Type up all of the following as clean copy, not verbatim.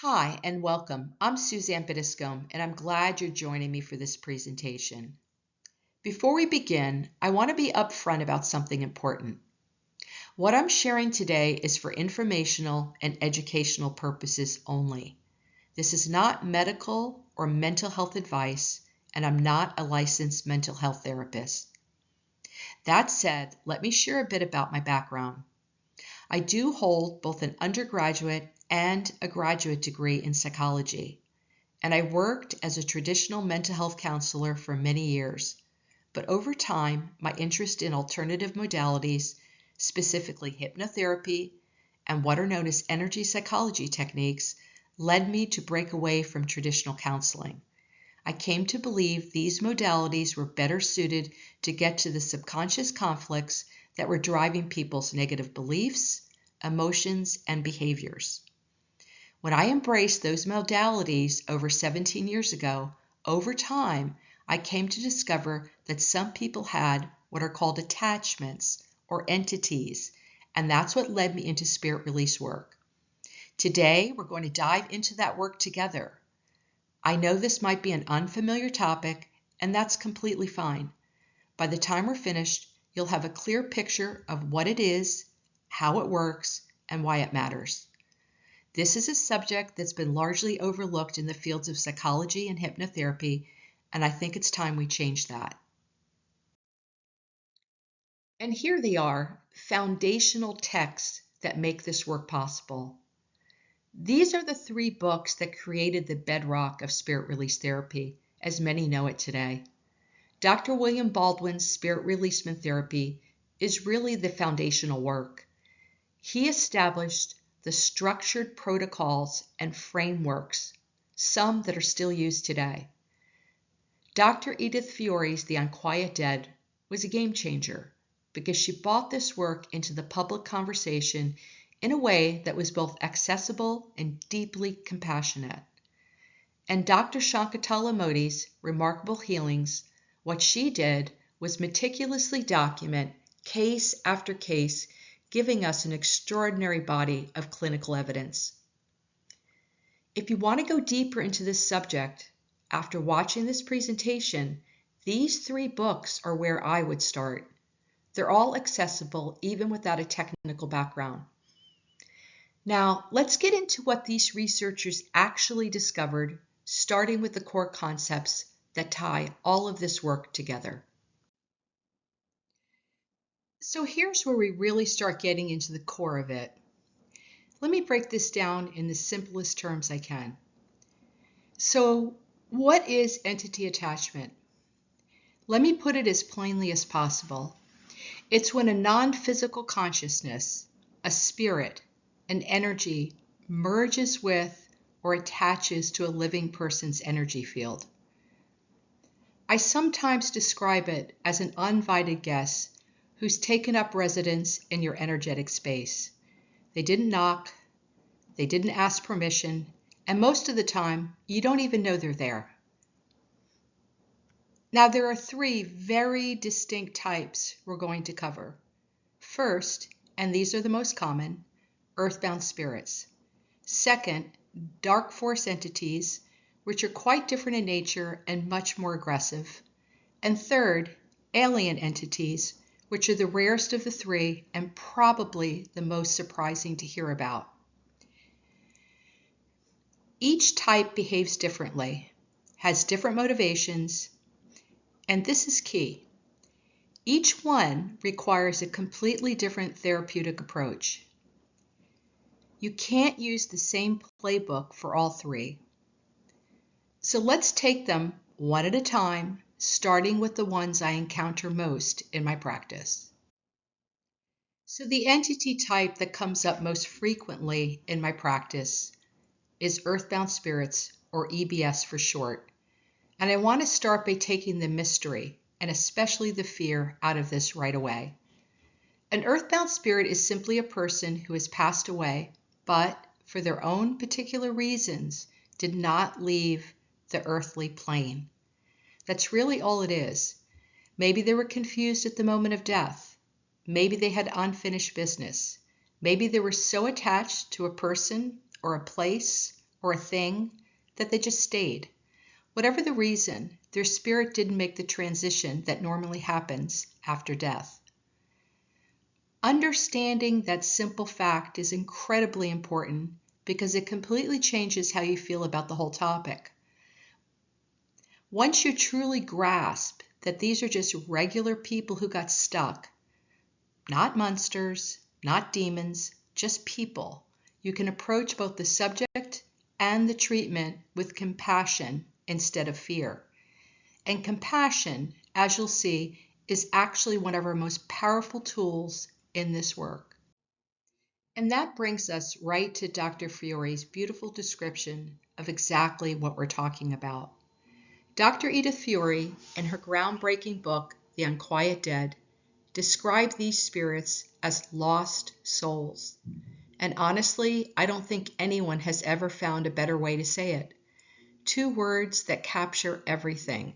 Hi and welcome. I'm Suzanne Biddiscombe and I'm glad you're joining me for this presentation. Before we begin, I want to be upfront about something important. What I'm sharing today is for informational and educational purposes only. This is not medical or mental health advice, and I'm not a licensed mental health therapist. That said, let me share a bit about my background. I do hold both an undergraduate and a graduate degree in psychology, and I worked as a traditional mental health counselor for many years. But over time, my interest in alternative modalities, specifically hypnotherapy and what are known as energy psychology techniques, led me to break away from traditional counseling. I came to believe these modalities were better suited to get to the subconscious conflicts that were driving people's negative beliefs, emotions, and behaviors. When I embraced those modalities over 17 years ago, over time, I came to discover that some people had what are called attachments or entities, and that's what led me into spirit release work. Today, we're going to dive into that work together. I know this might be an unfamiliar topic, and that's completely fine. By the time we're finished, you'll have a clear picture of what it is, how it works, and why it matters. This is a subject that's been largely overlooked in the fields of psychology and hypnotherapy, and I think it's time we change that. And here they are, foundational texts that make this work possible. These are the 3 books that created the bedrock of spirit release therapy, as many know it today. Dr. William Baldwin's Spirit Releasement Therapy is really the foundational work. He established the structured protocols and frameworks, some that are still used today. Dr. Edith Fiore's The Unquiet Dead was a game changer because she brought this work into the public conversation in a way that was both accessible and deeply compassionate. And Dr. Shakuntala Modi's Remarkable Healings, what she did was meticulously document case after case, giving us an extraordinary body of clinical evidence. If you want to go deeper into this subject, after watching this presentation, these 3 books are where I would start. They're all accessible even without a technical background. Now, let's get into what these researchers actually discovered, starting with the core concepts that tie all of this work together. So here's where we really start getting into the core of it. Let me break this down in the simplest terms I can. So, what is entity attachment? Let me put it as plainly as possible. It's when a non-physical consciousness, a spirit, an energy, merges with or attaches to a living person's energy field. I sometimes describe it as an uninvited guest who's taken up residence in your energetic space. They didn't knock, they didn't ask permission, and most of the time, you don't even know they're there. Now, there are 3 very distinct types we're going to cover. First, and these are the most common, Earthbound Spirits. Second, Dark Force entities, which are quite different in nature and much more aggressive. And third, Alien entities, which are the rarest of the 3 and probably the most surprising to hear about. Each type behaves differently, has different motivations, and this is key. Each one requires a completely different therapeutic approach. You can't use the same playbook for all 3. So let's take them one at a time, starting with the ones I encounter most in my practice. So the entity type that comes up most frequently in my practice is Earthbound Spirits, or EBS for short. And I want to start by taking the mystery, and especially the fear, out of this right away. An Earthbound Spirit is simply a person who has passed away, but for their own particular reasons, did not leave the earthly plane. That's really all it is. Maybe they were confused at the moment of death. Maybe they had unfinished business. Maybe they were so attached to a person or a place or a thing, that they just stayed. Whatever the reason, their spirit didn't make the transition that normally happens after death. Understanding that simple fact is incredibly important because it completely changes how you feel about the whole topic. Once you truly grasp that these are just regular people who got stuck, not monsters, not demons, just people, you can approach both the subject and the treatment with compassion instead of fear. And compassion, as you'll see, is actually one of our most powerful tools in this work. And that brings us right to Dr. Fiore's beautiful description of exactly what we're talking about. Dr. Edith Fiore, in her groundbreaking book, The Unquiet Dead, described these spirits as lost souls. And honestly, I don't think anyone has ever found a better way to say it. Two words that capture everything: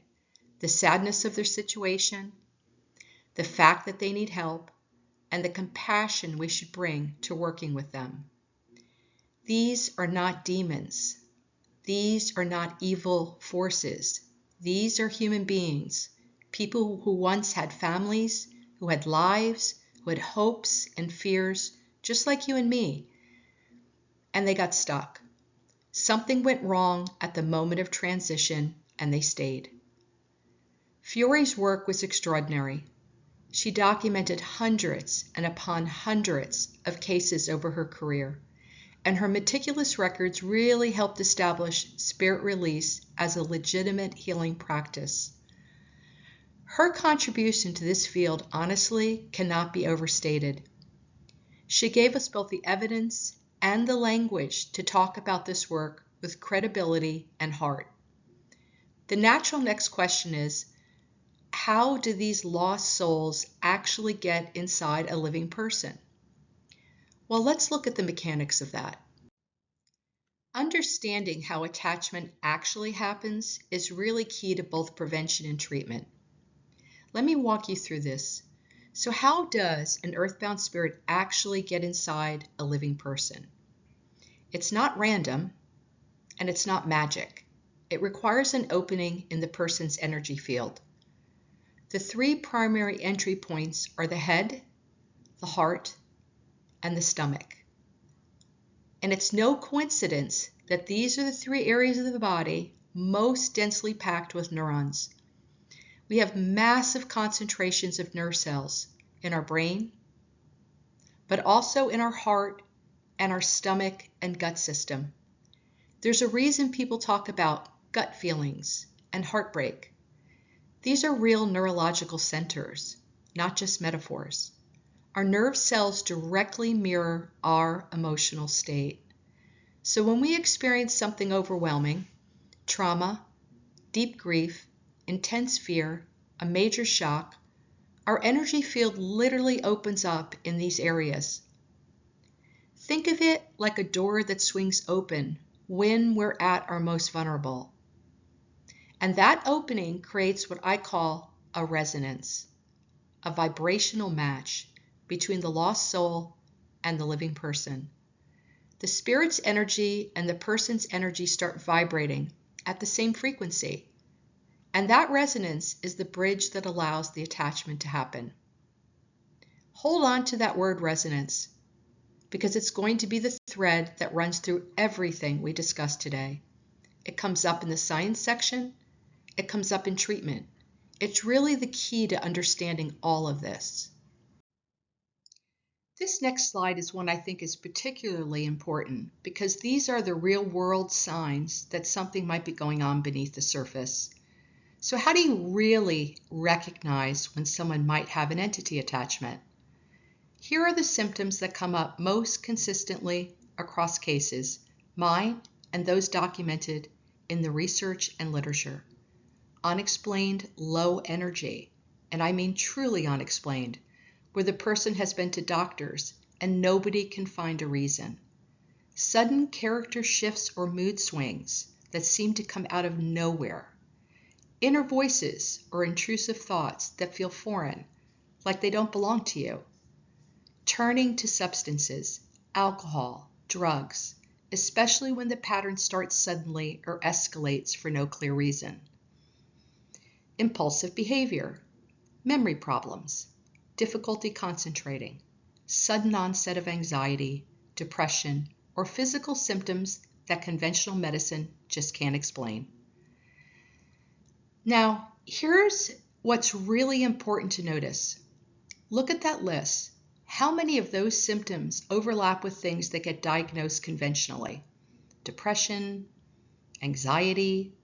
the sadness of their situation, the fact that they need help, and the compassion we should bring to working with them. These are not demons. These are not evil forces. These are human beings, people who once had families, who had lives, who had hopes and fears, just like you and me. And they got stuck. Something went wrong at the moment of transition, and they stayed. Fiore's work was extraordinary. She documented hundreds and upon hundreds of cases over her career, and her meticulous records really helped establish spirit release as a legitimate healing practice. Her contribution to this field, honestly, cannot be overstated. She gave us both the evidence and the language to talk about this work with credibility and heart. The natural next question is, how do these lost souls actually get inside a living person? Well, let's look at the mechanics of that. Understanding how attachment actually happens is really key to both prevention and treatment. Let me walk you through this. So how does an earthbound spirit actually get inside a living person? It's not random, and it's not magic. It requires an opening in the person's energy field. The three primary entry points are the head, the heart, and the stomach. And it's no coincidence that these are the three areas of the body most densely packed with neurons. We have massive concentrations of nerve cells in our brain, but also in our heart and our stomach and gut system. There's a reason people talk about gut feelings and heartbreak. These are real neurological centers, not just metaphors. Our nerve cells directly mirror our emotional state. So when we experience something overwhelming, trauma, deep grief, intense fear, a major shock, our energy field literally opens up in these areas. Think of it like a door that swings open when we're at our most vulnerable. And that opening creates what I call a resonance, a vibrational match between the lost soul and the living person. The spirit's energy and the person's energy start vibrating at the same frequency. And that resonance is the bridge that allows the attachment to happen. Hold on to that word resonance, because it's going to be the thread that runs through everything we discussed today. It comes up in the science section. It comes up in treatment. It's really the key to understanding all of this. This next slide is one I think is particularly important because these are the real-world signs that something might be going on beneath the surface. So how do you really recognize when someone might have an entity attachment? Here are the symptoms that come up most consistently across cases, mine and those documented in the research and literature. Unexplained low energy, and I mean truly unexplained, where the person has been to doctors and nobody can find a reason. Sudden character shifts or mood swings that seem to come out of nowhere. Inner voices or intrusive thoughts that feel foreign, like they don't belong to you. Turning to substances, alcohol, drugs, especially when the pattern starts suddenly or escalates for no clear reason. Impulsive behavior, memory problems, difficulty concentrating, sudden onset of anxiety, depression, or physical symptoms that conventional medicine just can't explain. Now, here's what's really important to notice. Look at that list. How many of those symptoms overlap with things that get diagnosed conventionally? Depression, anxiety,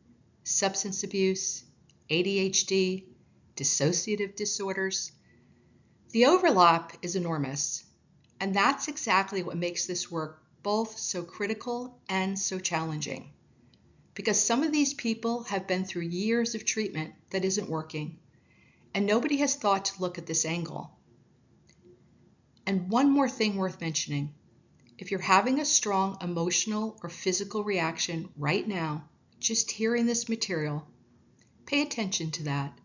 substance abuse, ADHD, dissociative disorders. The overlap is enormous, and that's exactly what makes this work both so critical and so challenging. Because some of these people have been through years of treatment that isn't working, and nobody has thought to look at this angle. And one more thing worth mentioning. If you're having a strong emotional or physical reaction right now, just hearing this material, pay attention to that.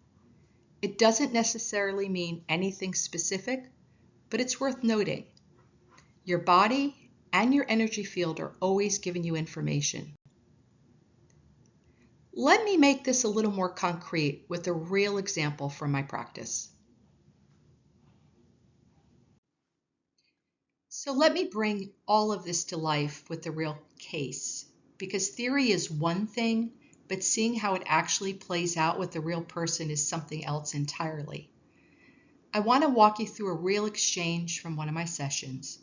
It doesn't necessarily mean anything specific, but it's worth noting. Your body and your energy field are always giving you information. Let me make this a little more concrete with a real example from my practice. So let me bring all of this to life with a real case, because theory is one thing, but seeing how it actually plays out with the real person is something else entirely. I want to walk you through a real exchange from one of my sessions.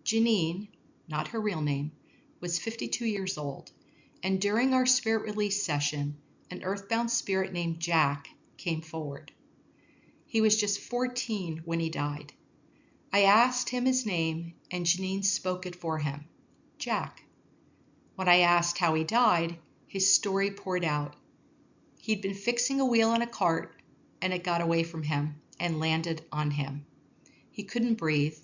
Janine, not her real name, was 52 years old, and during our spirit release session, an earthbound spirit named Jack came forward. He was just 14 when he died. I asked him his name, and Janine spoke it for him, Jack. When I asked how he died, his story poured out. He'd been fixing a wheel on a cart, and it got away from him and landed on him. He couldn't breathe.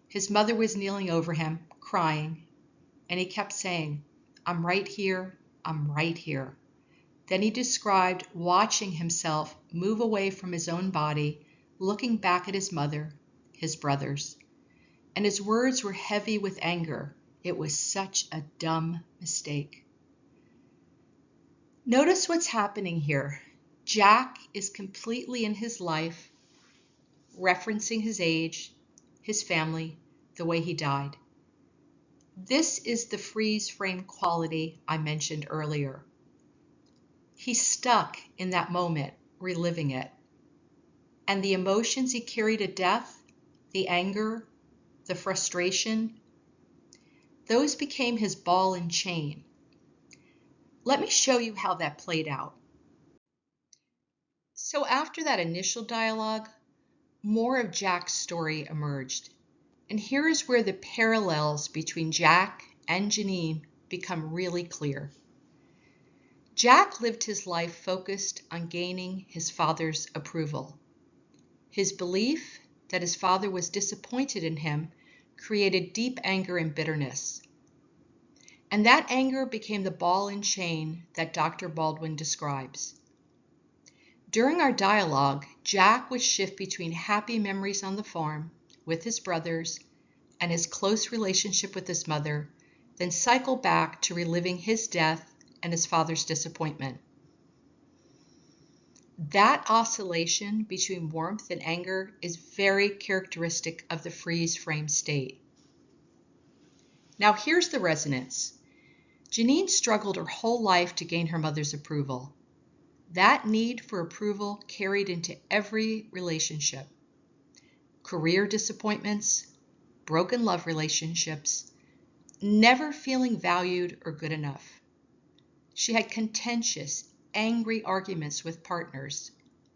His mother was kneeling over him, crying, and he kept saying, "I'm right here, I'm right here." Then he described watching himself move away from his own body, looking back at his mother, his brothers, and his words were heavy with anger. It was such a dumb mistake. Notice what's happening here. Jack is completely in his life, referencing his age, his family, the way he died. This is the freeze frame quality I mentioned earlier. He's stuck in that moment, reliving it. And the emotions he carried at death, the anger, the frustration, those became his ball and chain. Let me show you how that played out. So after that initial dialogue, more of Jack's story emerged. And here is where the parallels between Jack and Janine become really clear. Jack lived his life focused on gaining his father's approval. His belief that his father was disappointed in him created deep anger and bitterness. And that anger became the ball and chain that Dr. Baldwin describes. During our dialogue, Jack would shift between happy memories on the farm with his brothers and his close relationship with his mother, then cycle back to reliving his death and his father's disappointment. That oscillation between warmth and anger is very characteristic of the freeze frame state. Now here's the resonance. Janine struggled her whole life to gain her mother's approval. That need for approval carried into every relationship. Career disappointments, broken love relationships, never feeling valued or good enough. She had contentious, angry arguments with partners,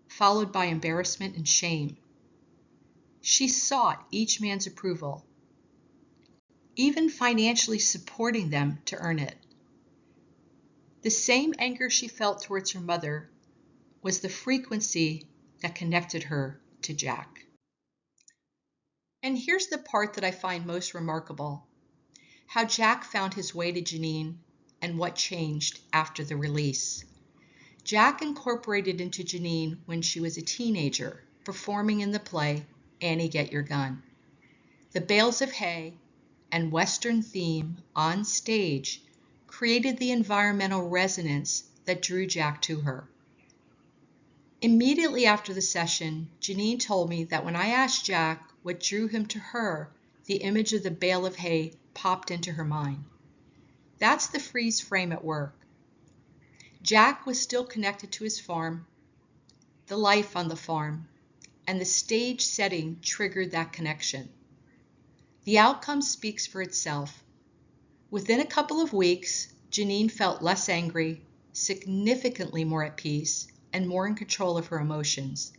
followed by embarrassment and shame. She sought each man's approval, even financially supporting them to earn it. The same anger she felt towards her mother was the frequency that connected her to Jack. And here's the part that I find most remarkable, how Jack found his way to Janine and what changed after the release. Jack incorporated into Janine when she was a teenager, performing in the play Annie Get Your Gun. The bales of hay and Western theme on stage created the environmental resonance that drew Jack to her. Immediately after the session, Janine told me that when I asked Jack what drew him to her, the image of the bale of hay popped into her mind. That's the freeze frame at work. Jack was still connected to his farm, the life on the farm, and the stage setting triggered that connection. The outcome speaks for itself. Within a couple of weeks, Janine felt less angry, significantly more at peace, and more in control of her emotions.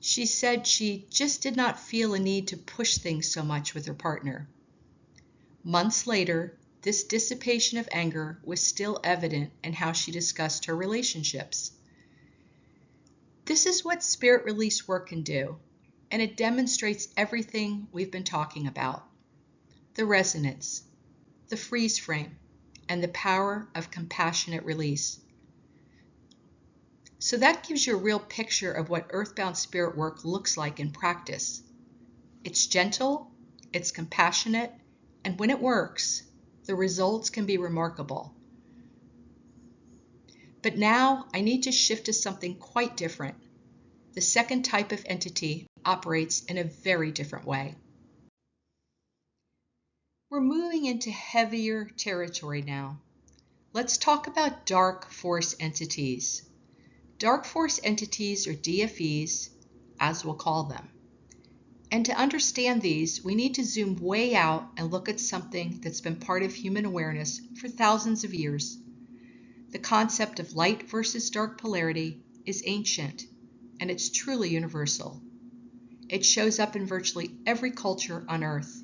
She said she just did not feel a need to push things so much with her partner. Months later, this dissipation of anger was still evident in how she discussed her relationships. This is what spirit release work can do, and it demonstrates everything we've been talking about: the resonance, the freeze frame, and the power of compassionate release. So that gives you a real picture of what Earthbound Spirit work looks like in practice. It's gentle, it's compassionate, and when it works, the results can be remarkable. But now I need to shift to something quite different. The second type of entity operates in a very different way. We're moving into heavier territory now. Let's talk about dark force entities. Dark force entities, or DFEs, as we'll call them. And to understand these, we need to zoom way out and look at something that's been part of human awareness for thousands of years. The concept of light versus dark polarity is ancient, and it's truly universal. It shows up in virtually every culture on Earth.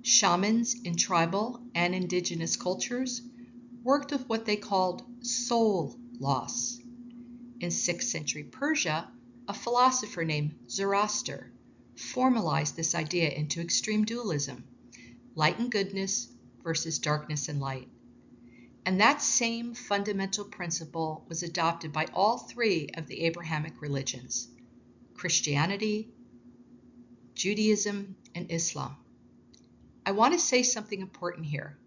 Shamans in tribal and indigenous cultures worked with what they called soul loss. In 6th century Persia, a philosopher named Zoroaster formalized this idea into extreme dualism: light and goodness versus darkness and light. And that same fundamental principle was adopted by all three of the Abrahamic religions: Christianity, Judaism, and Islam. I want to say something important here.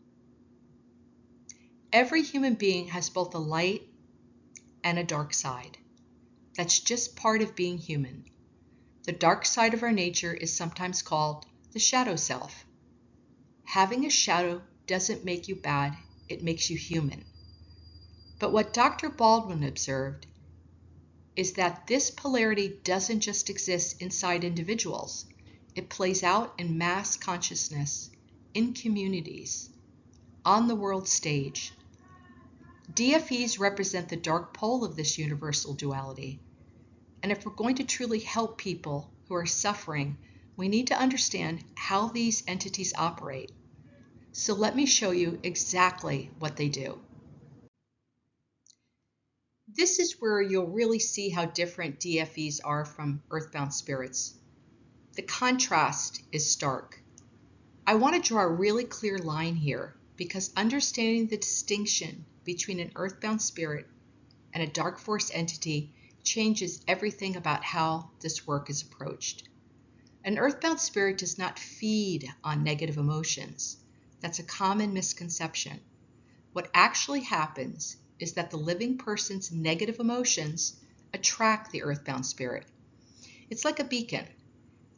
Every human being has both a light and a dark side. That's just part of being human. The dark side of our nature is sometimes called the shadow self. Having a shadow doesn't make you bad, it makes you human. But what Dr. Baldwin observed is that this polarity doesn't just exist inside individuals. It plays out in mass consciousness, in communities, on the world stage. DFEs represent the dark pole of this universal duality. And if we're going to truly help people who are suffering, we need to understand how these entities operate. So let me show you exactly what they do. This is where you'll really see how different DFEs are from Earthbound Spirits. The contrast is stark. I want to draw a really clear line here, because understanding the distinction between an Earthbound Spirit and a dark force entity changes everything about how this work is approached. An Earthbound Spirit does not feed on negative emotions. That's a common misconception. What actually happens is that the living person's negative emotions attract the Earthbound Spirit. It's like a beacon.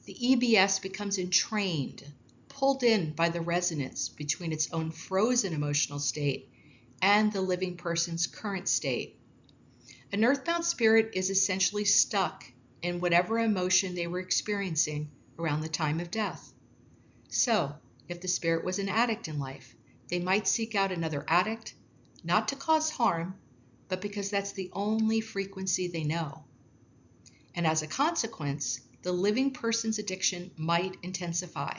The EBS becomes entrained, pulled in by the resonance between its own frozen emotional state and the living person's current state. An Earthbound Spirit is essentially stuck in whatever emotion they were experiencing around the time of death. So, if the spirit was an addict in life, they might seek out another addict, not to cause harm, but because that's the only frequency they know. And as a consequence, the living person's addiction might intensify.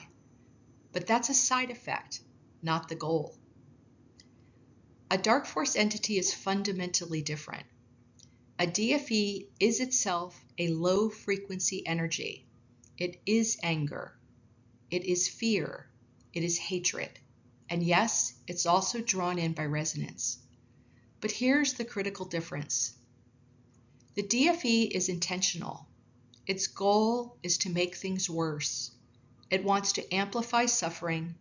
But that's a side effect, not the goal. A dark force entity is fundamentally different. A DFE is itself a low-frequency energy. It is anger. It is fear. It is hatred. And yes, it's also drawn in by resonance. But here's the critical difference. The DFE is intentional. Its goal is to make things worse. It wants to amplify suffering,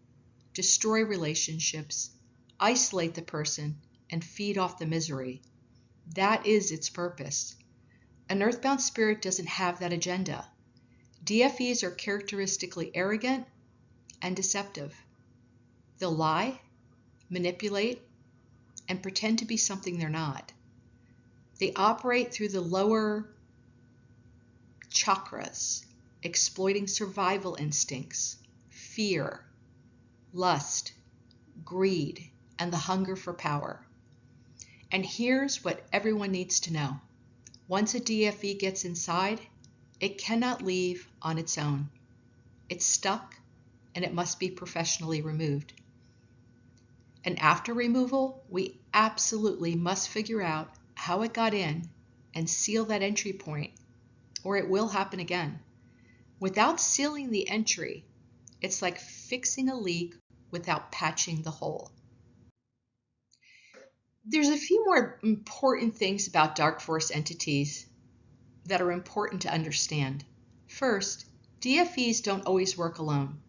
destroy relationships, isolate the person, and feed off the misery. That is its purpose. An earthbound spirit doesn't have that agenda. DFEs are characteristically arrogant and deceptive. They'll lie, manipulate, and pretend to be something they're not. They operate through the lower chakras, exploiting survival instincts, fear, lust, greed, and the hunger for power. And here's what everyone needs to know. Once a DFE gets inside, it cannot leave on its own. It's stuck, and it must be professionally removed. And after removal, we absolutely must figure out how it got in and seal that entry point, or it will happen again. Without sealing the entry, it's like fixing a leak without patching the hole. There's a few more important things about dark force entities that are important to understand. First, DFEs don't always work alone.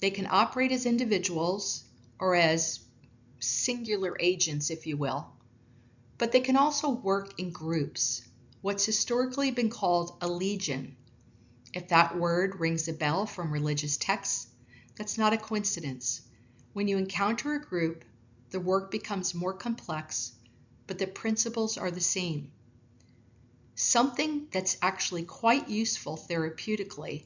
They can operate as individuals or as singular agents, if you will, but they can also work in groups, what's historically been called a legion. If that word rings a bell from religious texts, that's not a coincidence. When you encounter a group, the work becomes more complex, but the principles are the same. Something that's actually quite useful therapeutically.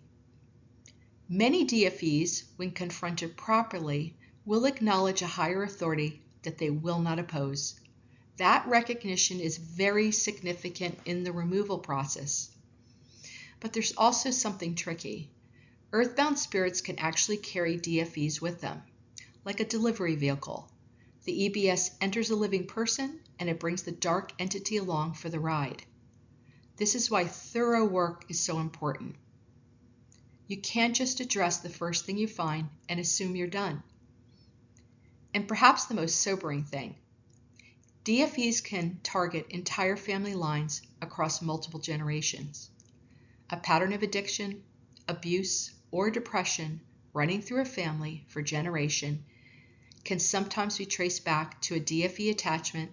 Many DFEs, when confronted properly, will acknowledge a higher authority that they will not oppose. That recognition is very significant in the removal process. But there's also something tricky. Earthbound spirits can actually carry DFEs with them, like a delivery vehicle. The EBS enters a living person and it brings the dark entity along for the ride. This is why thorough work is so important. You can't just address the first thing you find and assume you're done. And perhaps the most sobering thing, DFEs can target entire family lines across multiple generations. A pattern of addiction, abuse, or depression running through a family for generation can sometimes be traced back to a DFE attachment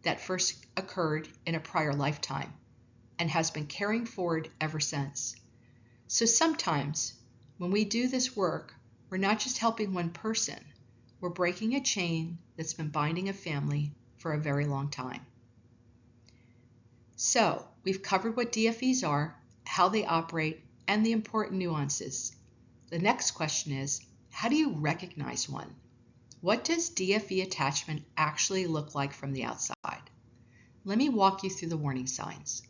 that first occurred in a prior lifetime and has been carrying forward ever since. So sometimes when we do this work, we're not just helping one person, we're breaking a chain that's been binding a family for a very long time. So we've covered what DFEs are, how they operate, and the important nuances. The next question is, how do you recognize one? What does DFE attachment actually look like from the outside? Let me walk you through the warning signs.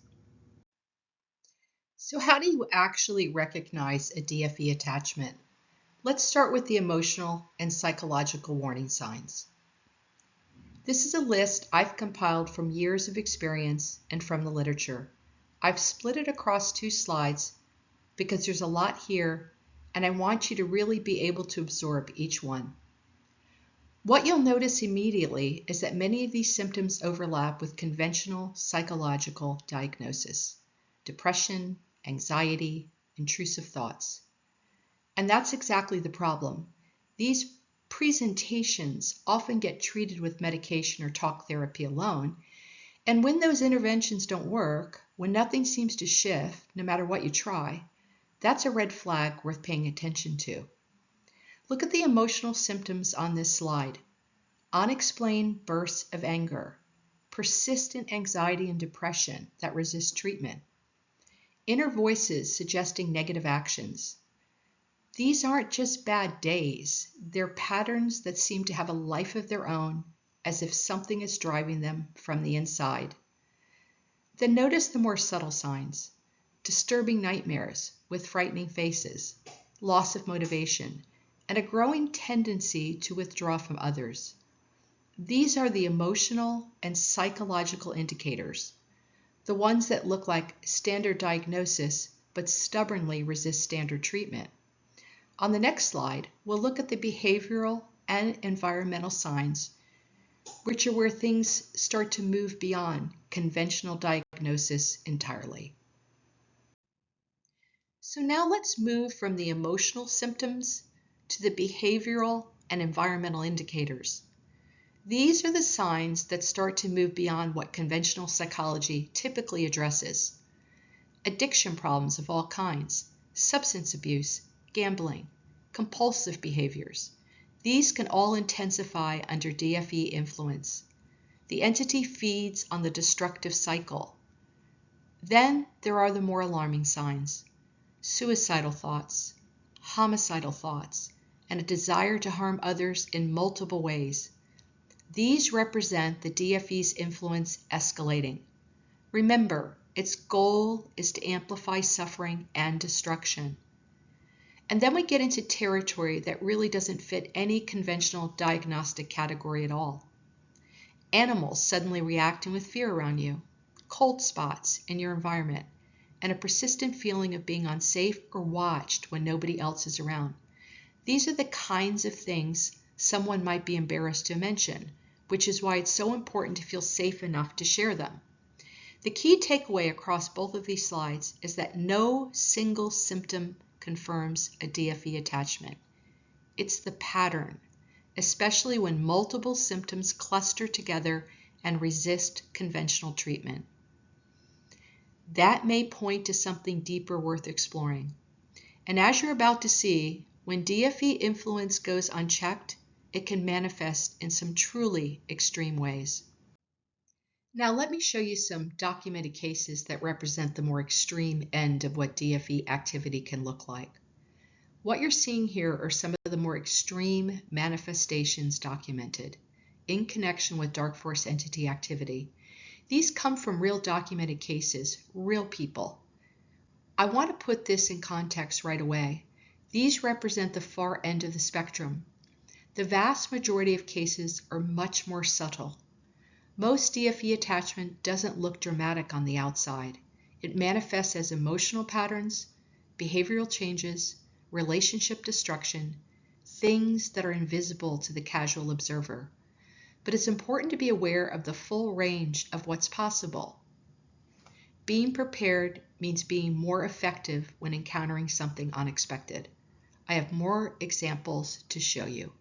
So how do you actually recognize a DFE attachment? Let's start with the emotional and psychological warning signs. This is a list I've compiled from years of experience and from the literature. I've split it across 2 slides because there's a lot here and I want you to really be able to absorb each one. What you'll notice immediately is that many of these symptoms overlap with conventional psychological diagnosis: depression, anxiety, intrusive thoughts. And that's exactly the problem. These presentations often get treated with medication or talk therapy alone, and when those interventions don't work, when nothing seems to shift, no matter what you try, that's a red flag worth paying attention to. Look at the emotional symptoms on this slide. Unexplained bursts of anger, persistent anxiety and depression that resist treatment, inner voices suggesting negative actions. These aren't just bad days, they're patterns that seem to have a life of their own, as if something is driving them from the inside. Then notice the more subtle signs: disturbing nightmares with frightening faces, loss of motivation, and a growing tendency to withdraw from others. These are the emotional and psychological indicators, the ones that look like standard diagnosis but stubbornly resist standard treatment. On the next slide, we'll look at the behavioral and environmental signs, which are where things start to move beyond conventional diagnosis entirely. So now let's move from the emotional symptoms to the behavioral and environmental indicators. These are the signs that start to move beyond what conventional psychology typically addresses. Addiction problems of all kinds, substance abuse, gambling, compulsive behaviors. These can all intensify under DFE influence. The entity feeds on the destructive cycle. Then there are the more alarming signs: suicidal thoughts, homicidal thoughts, and a desire to harm others in multiple ways. These represent the DFE's influence escalating. Remember, its goal is to amplify suffering and destruction. And then we get into territory that really doesn't fit any conventional diagnostic category at all. Animals suddenly reacting with fear around you, cold spots in your environment, and a persistent feeling of being unsafe or watched when nobody else is around. These are the kinds of things someone might be embarrassed to mention, which is why it's so important to feel safe enough to share them. The key takeaway across both of these slides is that no single symptom confirms a DFE attachment. It's the pattern, especially when multiple symptoms cluster together and resist conventional treatment. That may point to something deeper worth exploring. And as you're about to see, when DFE influence goes unchecked, it can manifest in some truly extreme ways. Now let me show you some documented cases that represent the more extreme end of what DFE activity can look like. What you're seeing here are some of the more extreme manifestations documented in connection with dark force entity activity. These come from real documented cases, real people. I want to put this in context right away. These represent the far end of the spectrum. The vast majority of cases are much more subtle. Most DFE attachment doesn't look dramatic on the outside. It manifests as emotional patterns, behavioral changes, relationship destruction, things that are invisible to the casual observer. But it's important to be aware of the full range of what's possible. Being prepared means being more effective when encountering something unexpected. I have more examples to show you.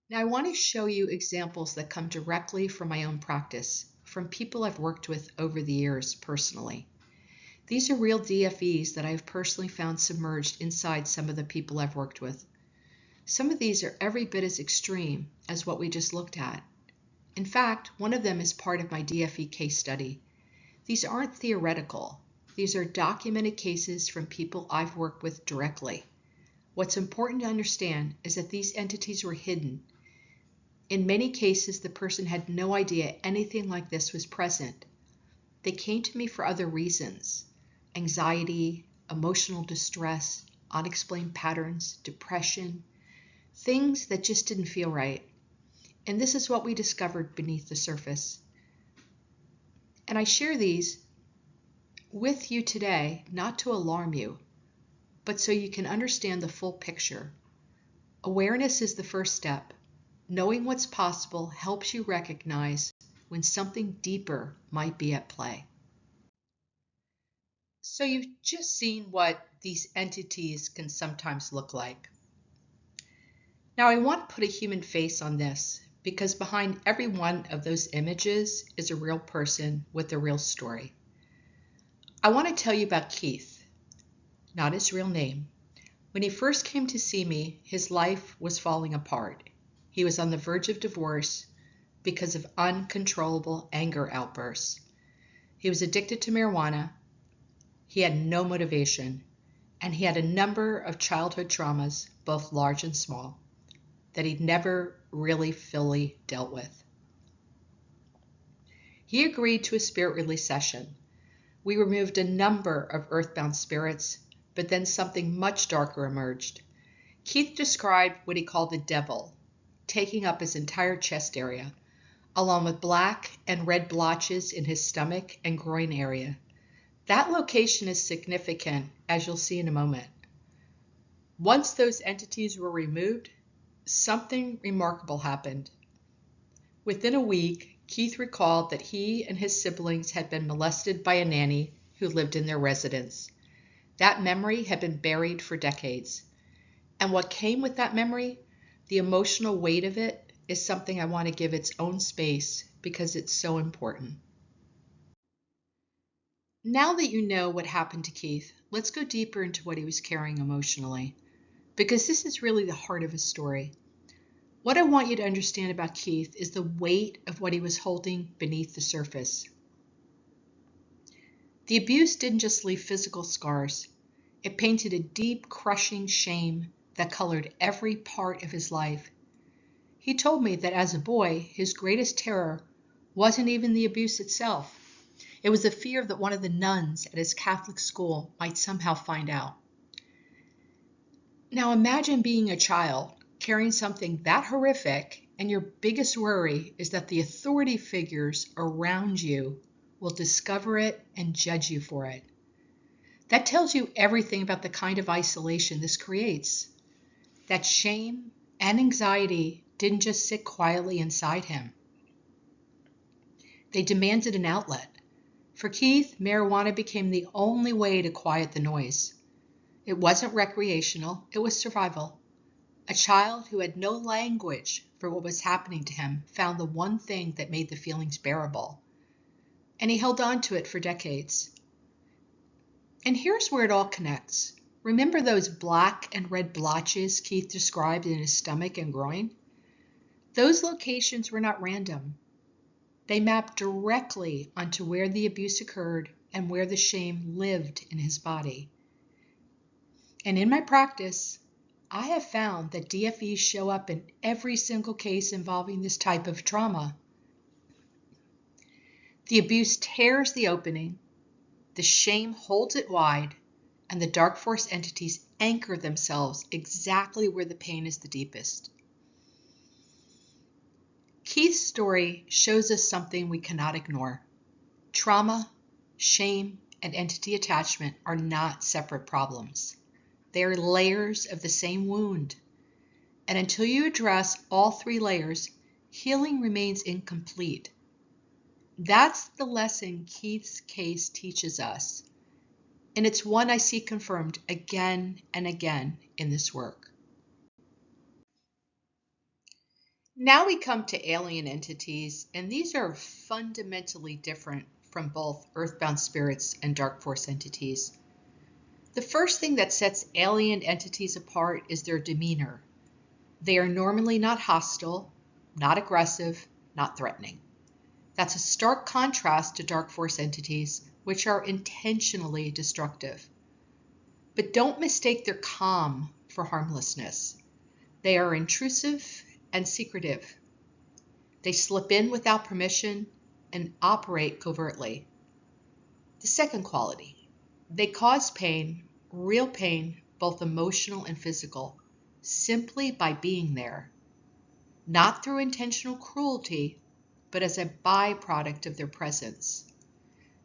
Now I want to show you examples that come directly from my own practice, from people I've worked with over the years personally. These are real DFEs that I've personally found submerged inside some of the people I've worked with. Some of these are every bit as extreme as what we just looked at. In fact, one of them is part of my DFE case study. These aren't theoretical. These are documented cases from people I've worked with directly. What's important to understand is that these entities were hidden. In many cases, the person had no idea anything like this was present. They came to me for other reasons: anxiety, emotional distress, unexplained patterns, depression, things that just didn't feel right. And this is what we discovered beneath the surface. And I share these with you today, not to alarm you, but so you can understand the full picture. Awareness is the first step. Knowing what's possible helps you recognize when something deeper might be at play. So you've just seen what these entities can sometimes look like. Now I want to put a human face on this, because behind every one of those images is a real person with a real story. I want to tell you about Keith, not his real name. When he first came to see me, his life was falling apart. He was on the verge of divorce because of uncontrollable anger outbursts. He was addicted to marijuana. He had no motivation, and he had a number of childhood traumas, both large and small, that he'd never really fully dealt with. He agreed to a spirit release session. We removed a number of earthbound spirits, but then something much darker emerged. Keith described what he called the devil, taking up his entire chest area, along with black and red blotches in his stomach and groin area. That location is significant, as you'll see in a moment. Once those entities were removed, something remarkable happened. Within a week, Keith recalled that he and his siblings had been molested by a nanny who lived in their residence. That memory had been buried for decades. And what came with that memory? the emotional weight of it is something I want to give its own space because it's so important. Now that you know what happened to Keith, let's go deeper into what he was carrying emotionally, because this is really the heart of his story. What I want you to understand about Keith is the weight of what he was holding beneath the surface. The abuse didn't just leave physical scars. It painted a deep, crushing shame that colored every part of his life. He told me that as a boy, his greatest terror wasn't even the abuse itself. It was the fear that one of the nuns at his Catholic school might somehow find out. Now imagine being a child, carrying something that horrific, and your biggest worry is that the authority figures around you will discover it and judge you for it. That tells you everything about the kind of isolation this creates. That shame and anxiety didn't just sit quietly inside him. They demanded an outlet. For Keith, marijuana became the only way to quiet the noise. It wasn't recreational, it was survival. A child who had no language for what was happening to him found the one thing that made the feelings bearable. And he held on to it for decades. And here's where it all connects. Remember those black and red blotches Keith described in his stomach and groin? Those locations were not random. They mapped directly onto where the abuse occurred and where the shame lived in his body. And in my practice, I have found that DFEs show up in every single case involving this type of trauma. The abuse tears the opening, the shame holds it wide, and the dark force entities anchor themselves exactly where the pain is the deepest. Keith's story shows us something we cannot ignore. Trauma, shame, and entity attachment are not separate problems. They are layers of the same wound. And until you address all three layers, healing remains incomplete. That's the lesson Keith's case teaches us. And it's one I see confirmed again and again in this work. Now we come to alien entities, and these are fundamentally different from both Earthbound Spirits and Dark Force entities. The first thing that sets alien entities apart is their demeanor. They are normally not hostile, not aggressive, not threatening. That's a stark contrast to Dark Force entities, which are intentionally destructive. But don't mistake their calm for harmlessness. They are intrusive and secretive. They slip in without permission and operate covertly. The second quality, they cause pain, real pain, both emotional and physical, simply by being there. Not through intentional cruelty, but as a byproduct of their presence.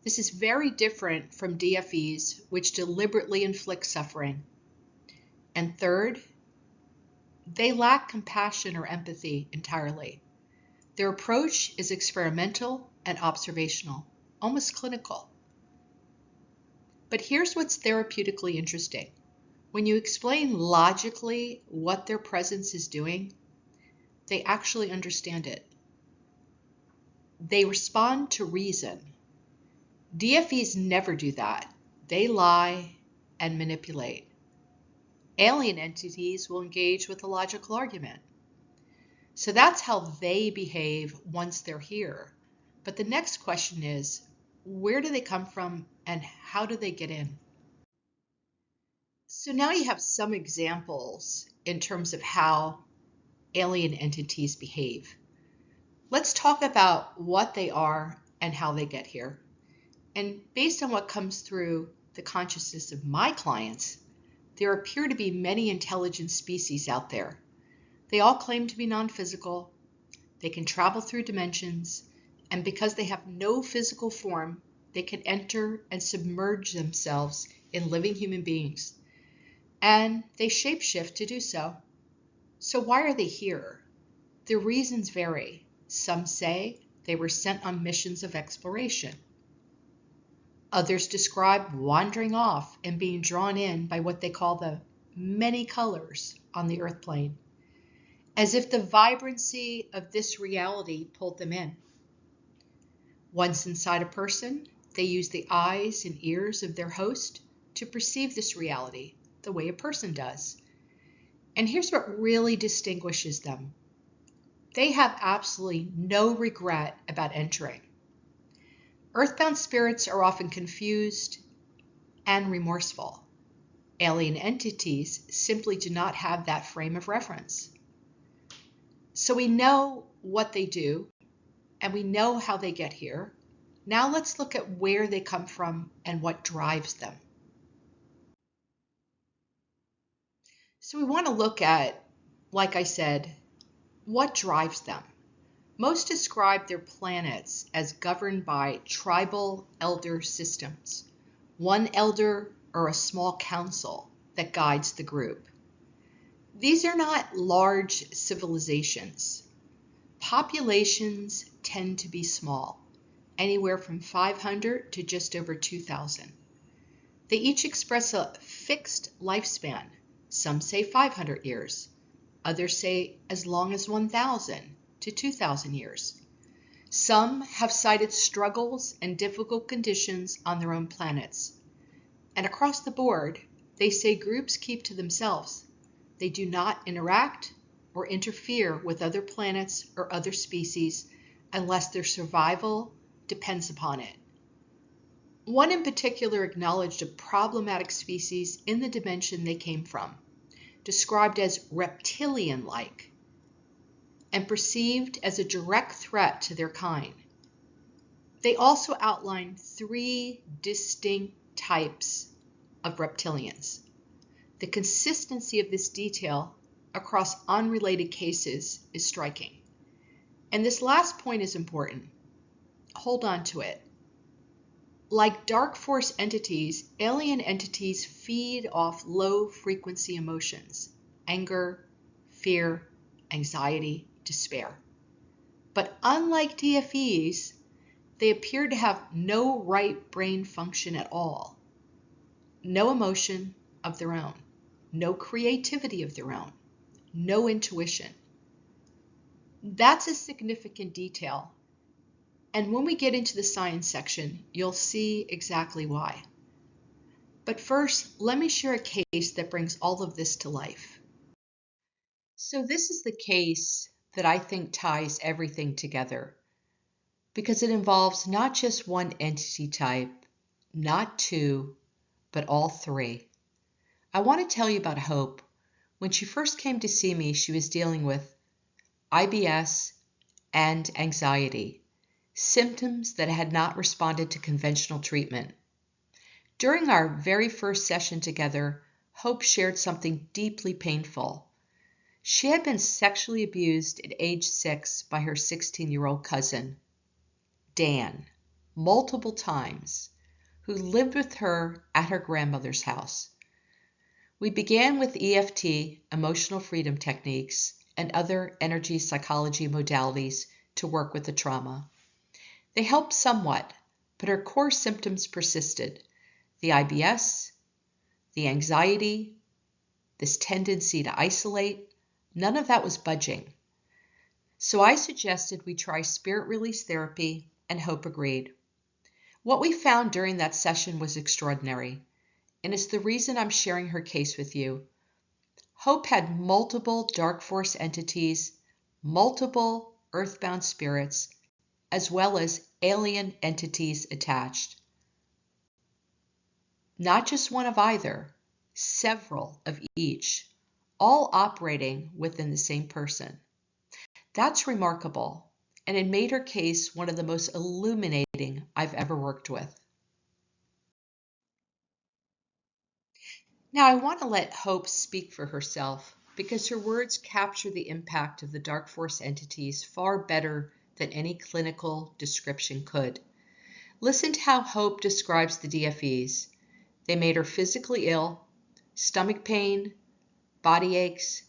This is very different from DFEs, which deliberately inflict suffering. And third, they lack compassion or empathy entirely. Their approach is experimental and observational, almost clinical. But here's what's therapeutically interesting. When you explain logically what their presence is doing, they actually understand it. They respond to reason. DFEs never do that. They lie and manipulate. Alien entities will engage with a logical argument. So that's how they behave once they're here. But the next question is, where do they come from and how do they get in? So now you have some examples in terms of how alien entities behave. Let's talk about what they are and how they get here. And based on what comes through the consciousness of my clients, there appear to be many intelligent species out there. They all claim to be non-physical, they can travel through dimensions, and because they have no physical form, they can enter and submerge themselves in living human beings. And they shapeshift to do so. So why are they here? The reasons vary. Some say they were sent on missions of exploration. Others describe wandering off and being drawn in by what they call the many colors on the earth plane. as if the vibrancy of this reality pulled them in. Once inside a person, they use the eyes and ears of their host to perceive this reality the way a person does. And here's what really distinguishes them. They have absolutely no regret about entering. Earthbound spirits are often confused and remorseful. Alien entities simply do not have that frame of reference. So we know what they do, and we know how they get here. Now let's look at where they come from and what drives them. So we want to look at, like I said, what drives them. Most describe their planets as governed by tribal elder systems, one elder or a small council that guides the group. These are not large civilizations. Populations tend to be small, anywhere from 500 to just over 2,000. They each express a fixed lifespan. Some say 500 years, others say as long as 1,000 to 2,000 years. Some have cited struggles and difficult conditions on their own planets. And across the board, they say groups keep to themselves. They do not interact or interfere with other planets or other species unless their survival depends upon it. One in particular acknowledged a problematic species in the dimension they came from, described as reptilian-like, and perceived as a direct threat to their kind. They also outlined 3 distinct types of reptilians. The consistency of this detail across unrelated cases is striking. And this last point is important. Hold on to it. Like dark force entities, alien entities feed off low-frequency emotions, anger, fear, anxiety, despair. But unlike DFEs, they appear to have no right brain function at all, no emotion of their own, no creativity of their own, no intuition. That's a significant detail. And when we get into the science section, you'll see exactly why. But first, let me share a case that brings all of this to life. So this is the case that I think ties everything together, because it involves not just one entity type, not 2, but all 3. I want to tell you about Hope. When she first came to see me, she was dealing with IBS and anxiety, symptoms that had not responded to conventional treatment. During our very first session together, Hope shared something deeply painful. She had been sexually abused at age 6 by her 16-year-old cousin, Dan, multiple times, who lived with her at her grandmother's house. We began with EFT, emotional freedom techniques, and other energy psychology modalities to work with the trauma. They helped somewhat, but her core symptoms persisted. The IBS, the anxiety, this tendency to isolate, none of that was budging. So I suggested we try spirit release therapy, and Hope agreed. What we found during that session was extraordinary, and it's the reason I'm sharing her case with you. Hope had multiple dark force entities, multiple earthbound spirits, as well as alien entities attached. Not just one of either, several of each, all operating within the same person. That's remarkable, and it made her case one of the most illuminating I've ever worked with. Now I want to let Hope speak for herself, because her words capture the impact of the dark force entities far better than any clinical description could. Listen to how Hope describes the DFEs. They made her physically ill, stomach pain, body aches,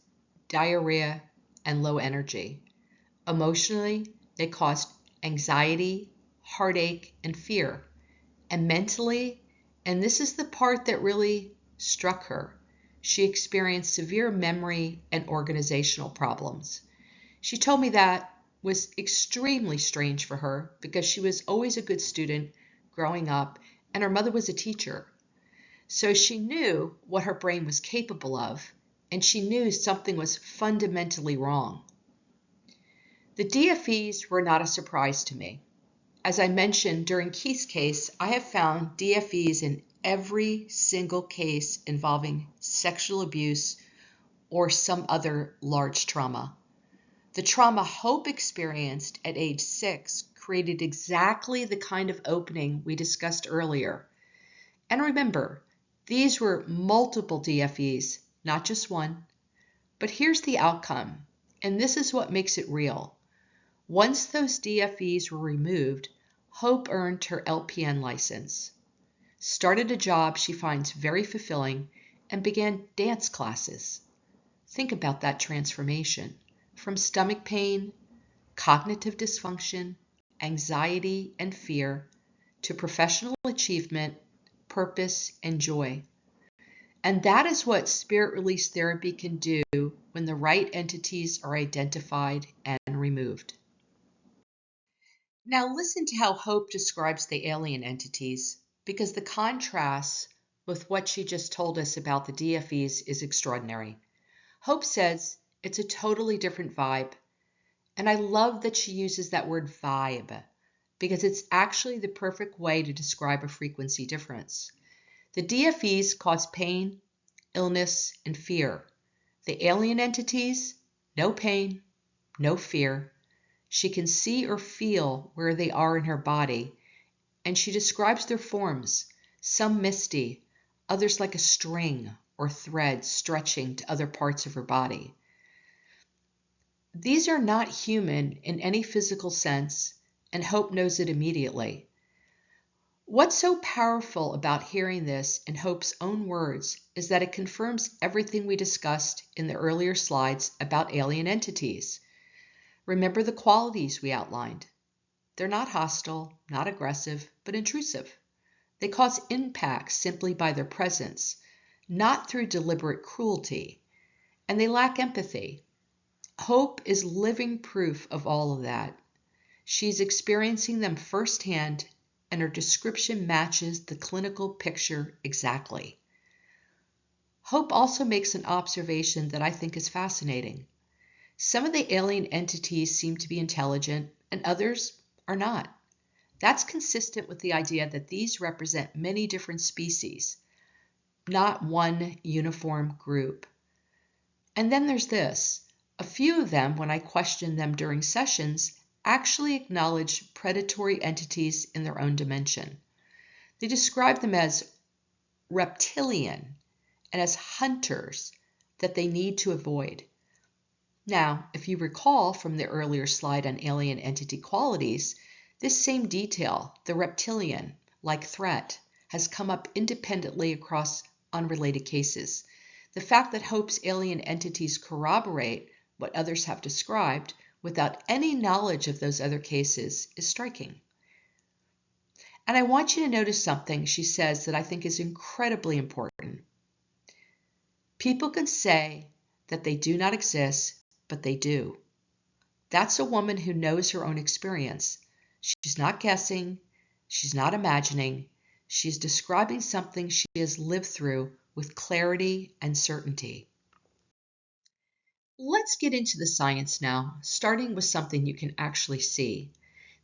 diarrhea, and low energy. Emotionally, they caused anxiety, heartache, and fear. And mentally, and this is the part that really struck her, she experienced severe memory and organizational problems. She told me that was extremely strange for her because she was always a good student growing up and her mother was a teacher. So she knew what her brain was capable of, and she knew something was fundamentally wrong. The DFEs were not a surprise to me. As I mentioned during Keith's case, I have found DFEs in every single case involving sexual abuse or some other large trauma. The trauma Hope experienced at age 6 created exactly the kind of opening we discussed earlier. And remember, these were multiple DFEs, not just one. But here's the outcome, and this is what makes it real. Once those DFEs were removed, Hope earned her LPN license, started a job she finds very fulfilling, and began dance classes. Think about that transformation. From stomach pain, cognitive dysfunction, anxiety, and fear, to professional achievement, purpose, and joy. And that is what spirit release therapy can do when the right entities are identified and removed. Now listen to how Hope describes the alien entities, because the contrast with what she just told us about the DFEs is extraordinary. Hope says it's a totally different vibe. And I love that she uses that word vibe, because it's actually the perfect way to describe a frequency difference. The DFEs cause pain, illness, and fear. The alien entities, no pain, no fear. She can see or feel where they are in her body, and she describes their forms, some misty, others like a string or thread stretching to other parts of her body. These are not human in any physical sense, and Hope knows it immediately. What's so powerful about hearing this in Hope's own words is that it confirms everything we discussed in the earlier slides about alien entities. Remember the qualities we outlined. They're not hostile, not aggressive, but intrusive. They cause impact simply by their presence, not through deliberate cruelty, and they lack empathy. Hope is living proof of all of that. She's experiencing them firsthand, and her description matches the clinical picture exactly. Hope also makes an observation that I think is fascinating. Some of the alien entities seem to be intelligent, and others are not. That's consistent with the idea that these represent many different species, not one uniform group. And then there's this. A few of them, when I questioned them during sessions, actually acknowledge predatory entities in their own dimension. They describe them as reptilian and as hunters that they need to avoid. Now, if you recall from the earlier slide on alien entity qualities, this same detail, the reptilian-like threat, has come up independently across unrelated cases. The fact that Hope's alien entities corroborate what others have described without any knowledge of those other cases is striking. And I want you to notice something she says that I think is incredibly important. People can say that they do not exist, but they do. That's a woman who knows her own experience. She's not guessing, she's not imagining, she's describing something she has lived through with clarity and certainty. Let's get into the science now, starting with something you can actually see.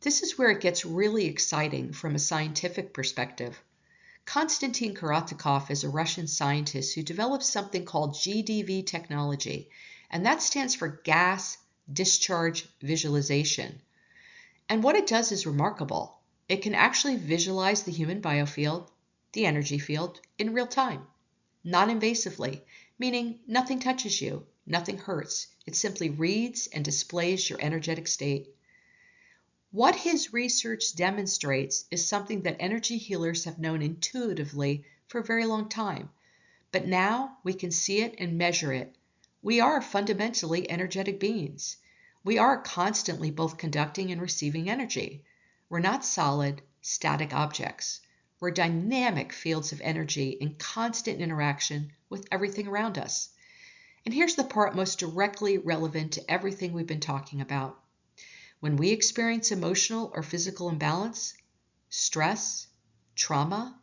This is where it gets really exciting from a scientific perspective. Konstantin Korotkov is a Russian scientist who developed something called GDV technology, and that stands for gas discharge visualization. And what it does is remarkable. It can actually visualize the human biofield, the energy field, in real time, non-invasively, meaning nothing touches you, nothing hurts. It simply reads and displays your energetic state. What his research demonstrates is something that energy healers have known intuitively for a very long time. But now we can see it and measure it. We are fundamentally energetic beings. We are constantly both conducting and receiving energy. We're not solid, static objects. We're dynamic fields of energy in constant interaction with everything around us. And here's the part most directly relevant to everything we've been talking about. When we experience emotional or physical imbalance, stress, trauma,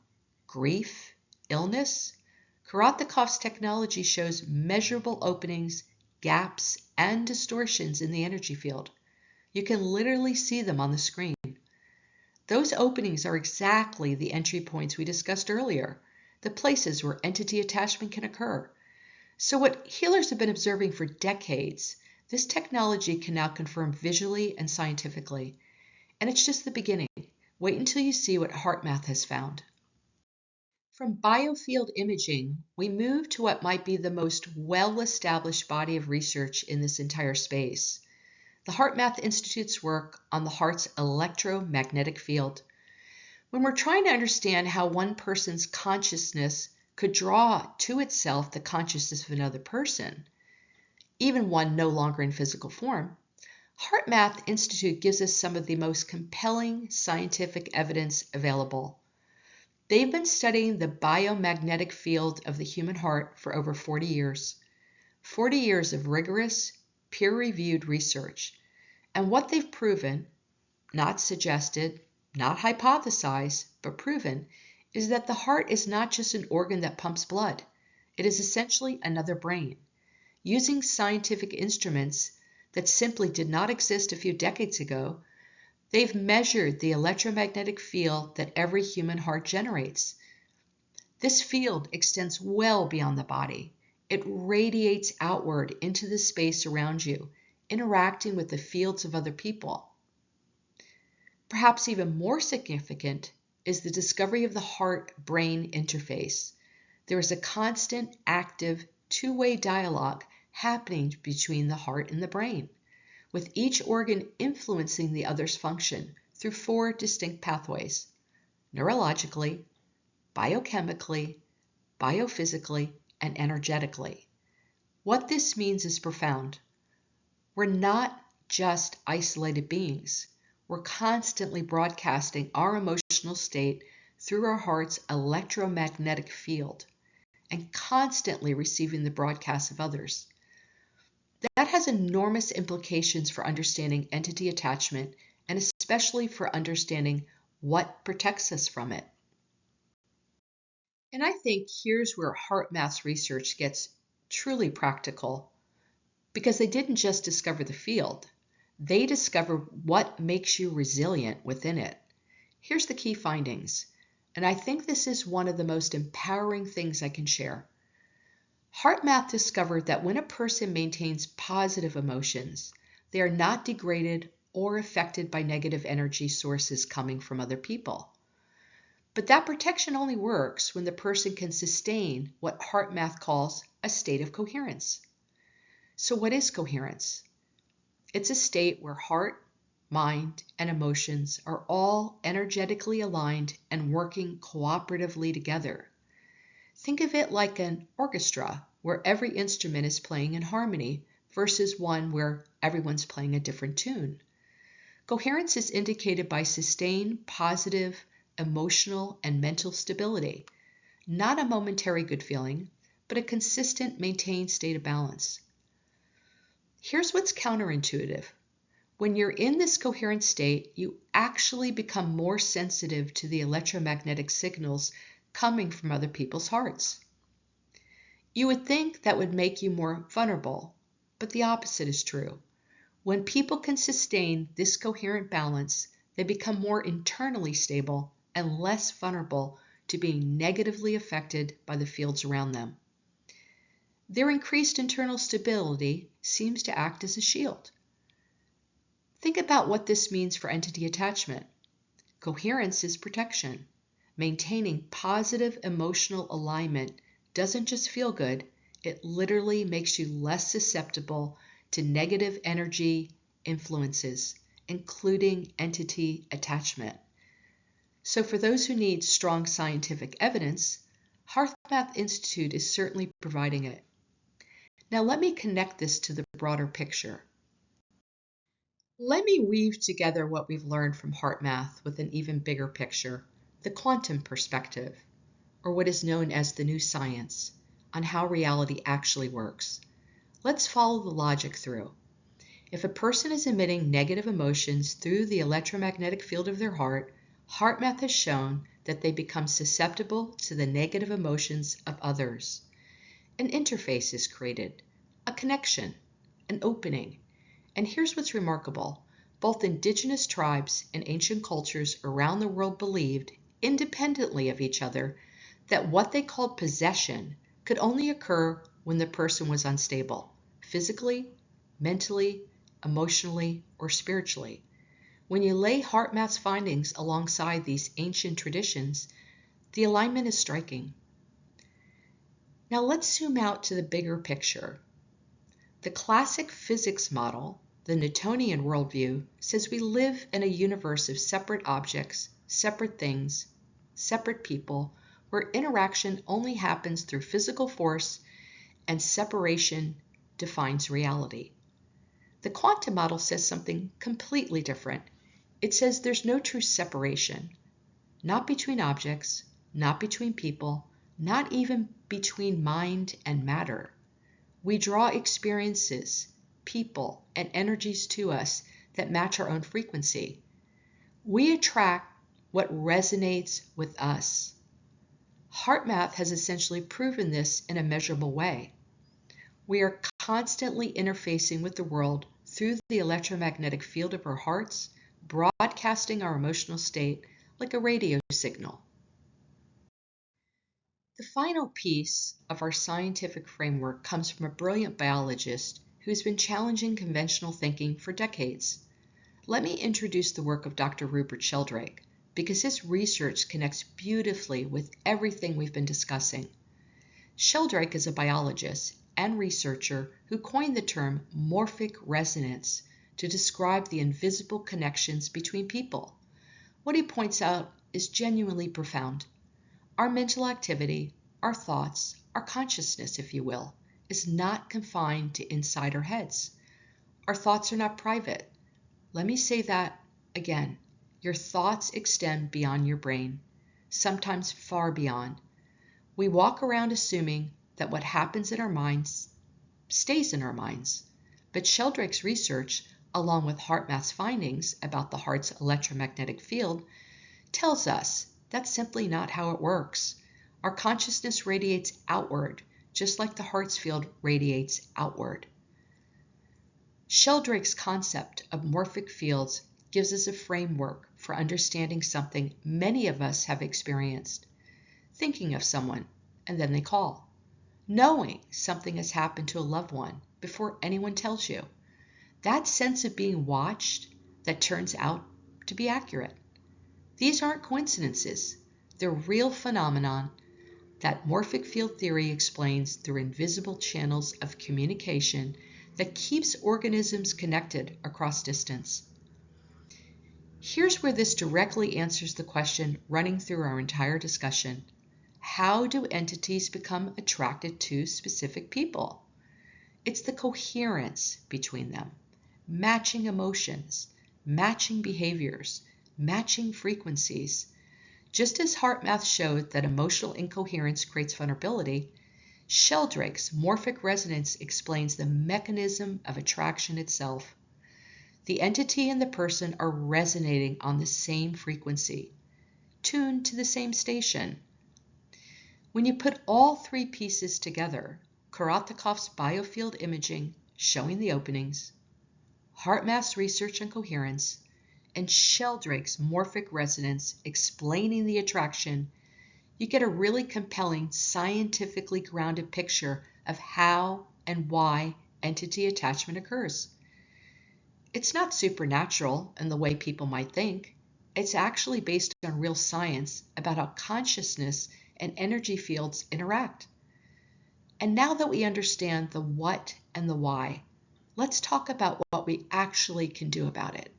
grief, illness, Korotkov's technology shows measurable openings, gaps, and distortions in the energy field. You can literally see them on the screen. Those openings are exactly the entry points we discussed earlier, the places where entity attachment can occur. So what healers have been observing for decades, this technology can now confirm visually and scientifically. And it's just the beginning. Wait until you see what HeartMath has found. From Biofield imaging, we move to what might be the most well-established body of research in this entire space. The HeartMath Institute's work on the heart's electromagnetic field. When we're trying to understand how one person's consciousness could draw to itself the consciousness of another person, even one no longer in physical form, HeartMath Institute gives us some of the most compelling scientific evidence available. They've been studying the biomagnetic field of the human heart for over 40 years. 40 years of rigorous, peer-reviewed research. And what they've proven, not suggested, not hypothesized, but proven, is that the heart is not just an organ that pumps blood. It is essentially another brain. Using scientific instruments that simply did not exist a few decades ago, they've measured the electromagnetic field that every human heart generates. This field extends well beyond the body. It radiates outward into the space around you, interacting with the fields of other people. Perhaps even more significant is the discovery of the heart-brain interface. There is a constant, active, two-way dialogue happening between the heart and the brain, with each organ influencing the other's function through 4 distinct pathways: neurologically, biochemically, biophysically, and energetically. What this means is profound. We're not just isolated beings. We're constantly broadcasting our emotional state through our heart's electromagnetic field and constantly receiving the broadcasts of others. That has enormous implications for understanding entity attachment and especially for understanding what protects us from it. And I think here's where HeartMath's research gets truly practical, because they didn't just discover the field. They discovered what makes you resilient within it. Here's the key findings, and I think this is one of the most empowering things I can share. HeartMath discovered that when a person maintains positive emotions, they are not degraded or affected by negative energy sources coming from other people. But that protection only works when the person can sustain what HeartMath calls a state of coherence. So what is coherence? It's a state where heart, mind, and emotions are all energetically aligned and working cooperatively together. Think of it like an orchestra where every instrument is playing in harmony versus one where everyone's playing a different tune. Coherence is indicated by sustained, positive, emotional, and mental stability, not a momentary good feeling, but a consistent, maintained state of balance. Here's what's counterintuitive. When you're in this coherent state, you actually become more sensitive to the electromagnetic signals coming from other people's hearts. You would think that would make you more vulnerable, but the opposite is true. When people can sustain this coherent balance, they become more internally stable and less vulnerable to being negatively affected by the fields around them. Their increased internal stability seems to act as a shield. Think about what this means for entity attachment. Coherence is protection. Maintaining positive emotional alignment doesn't just feel good, it literally makes you less susceptible to negative energy influences, including entity attachment. So for those who need strong scientific evidence, HeartMath Institute is certainly providing it. Now let me connect this to the broader picture. Let me weave together what we've learned from HeartMath with an even bigger picture, the quantum perspective, or what is known as the new science, on how reality actually works. Let's follow the logic through. If a person is emitting negative emotions through the electromagnetic field of their heart, HeartMath has shown that they become susceptible to the negative emotions of others. An interface is created, a connection, an opening. And here's what's remarkable. Both indigenous tribes and ancient cultures around the world believed, independently of each other, that what they called possession could only occur when the person was unstable, physically, mentally, emotionally, or spiritually. When you lay HeartMath's findings alongside these ancient traditions, the alignment is striking. Now let's zoom out to the bigger picture. The classic physics model, the Newtonian worldview, says we live in a universe of separate objects, separate things, separate people, where interaction only happens through physical force and separation defines reality. The quantum model says something completely different. It says there's no true separation, not between objects, not between people, not even between mind and matter. We draw experiences, people, and energies to us that match our own frequency. We attract what resonates with us. HeartMath has essentially proven this in a measurable way. We are constantly interfacing with the world through the electromagnetic field of our hearts, broadcasting our emotional state like a radio signal. The final piece of our scientific framework comes from a brilliant biologist who's been challenging conventional thinking for decades. Let me introduce the work of Dr. Rupert Sheldrake, because his research connects beautifully with everything we've been discussing. Sheldrake is a biologist and researcher who coined the term morphic resonance to describe the invisible connections between people. What he points out is genuinely profound. Our mental activity, our thoughts, our consciousness, if you will, is not confined to inside our heads. Our thoughts are not private. Let me say that again. Your thoughts extend beyond your brain, sometimes far beyond. We walk around assuming that what happens in our minds stays in our minds. But Sheldrake's research, along with HeartMath's findings about the heart's electromagnetic field, tells us that's simply not how it works. Our consciousness radiates outward, just like the heart's field radiates outward. Sheldrake's concept of morphic fields gives us a framework for understanding something many of us have experienced. Thinking of someone, and then they call. Knowing something has happened to a loved one before anyone tells you. That sense of being watched that turns out to be accurate. These aren't coincidences. They're real phenomenon that morphic field theory explains through invisible channels of communication that keeps organisms connected across distance. Here's where this directly answers the question running through our entire discussion. How do entities become attracted to specific people? It's the coherence between them, matching emotions, matching behaviors, matching frequencies. Just as HeartMath showed that emotional incoherence creates vulnerability, Sheldrake's morphic resonance explains the mechanism of attraction itself. The entity and the person are resonating on the same frequency, tuned to the same station. When you put all three pieces together, Korotkov's biofield imaging showing the openings, HeartMath's research on coherence, and Sheldrake's morphic resonance explaining the attraction, you get a really compelling, scientifically grounded picture of how and why entity attachment occurs. It's not supernatural in the way people might think. It's actually based on real science about how consciousness and energy fields interact. And now that we understand the what and the why, let's talk about what we actually can do about it.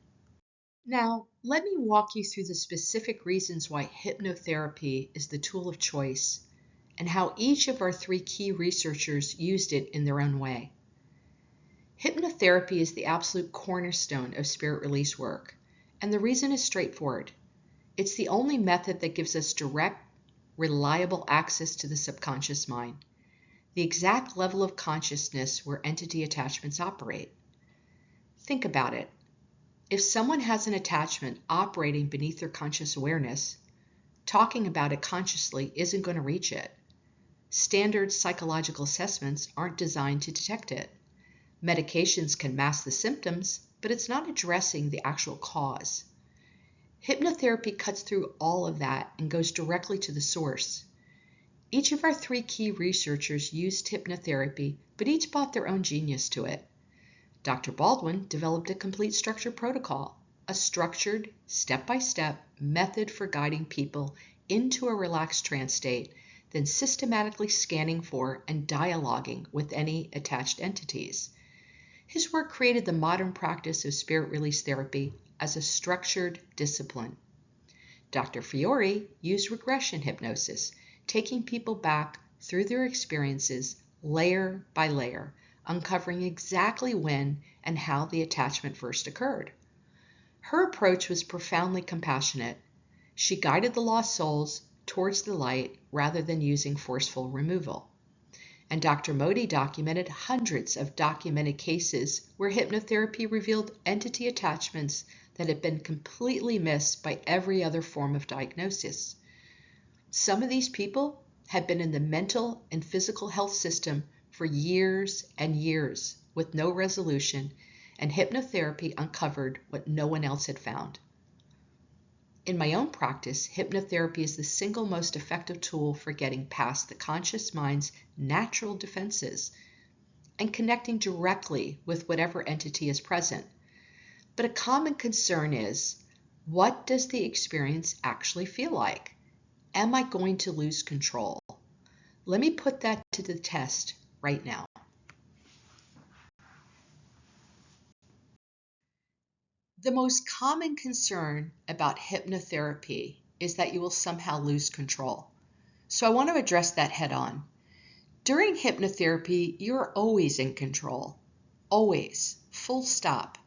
Now, let me walk you through the specific reasons why hypnotherapy is the tool of choice and how each of our three key researchers used it in their own way. Hypnotherapy is the absolute cornerstone of spirit release work, and the reason is straightforward. It's the only method that gives us direct, reliable access to the subconscious mind, the exact level of consciousness where entity attachments operate. Think about it. If someone has an attachment operating beneath their conscious awareness, talking about it consciously isn't going to reach it. Standard psychological assessments aren't designed to detect it. Medications can mask the symptoms, but it's not addressing the actual cause. Hypnotherapy cuts through all of that and goes directly to the source. Each of our 3 key researchers used hypnotherapy, but each brought their own genius to it. Dr. Baldwin developed a complete structured protocol, a structured, step-by-step method for guiding people into a relaxed trance state, then systematically scanning for and dialoguing with any attached entities. His work created the modern practice of spirit release therapy as a structured discipline. Dr. Fiore used regression hypnosis, taking people back through their experiences layer by layer, uncovering exactly when and how the attachment first occurred. Her approach was profoundly compassionate. She guided the lost souls towards the light rather than using forceful removal. And Dr. Modi documented hundreds of documented cases where hypnotherapy revealed entity attachments that had been completely missed by every other form of diagnosis. Some of these people had been in the mental and physical health system for years and years with no resolution, and hypnotherapy uncovered what no one else had found. In my own practice, hypnotherapy is the single most effective tool for getting past the conscious mind's natural defenses and connecting directly with whatever entity is present. But a common concern is, what does the experience actually feel like? Am I going to lose control? Let me put that to the test right now. The most common concern about hypnotherapy is that you will somehow lose control. So I want to address that head on. During hypnotherapy, you're always in control. Always. Full stop.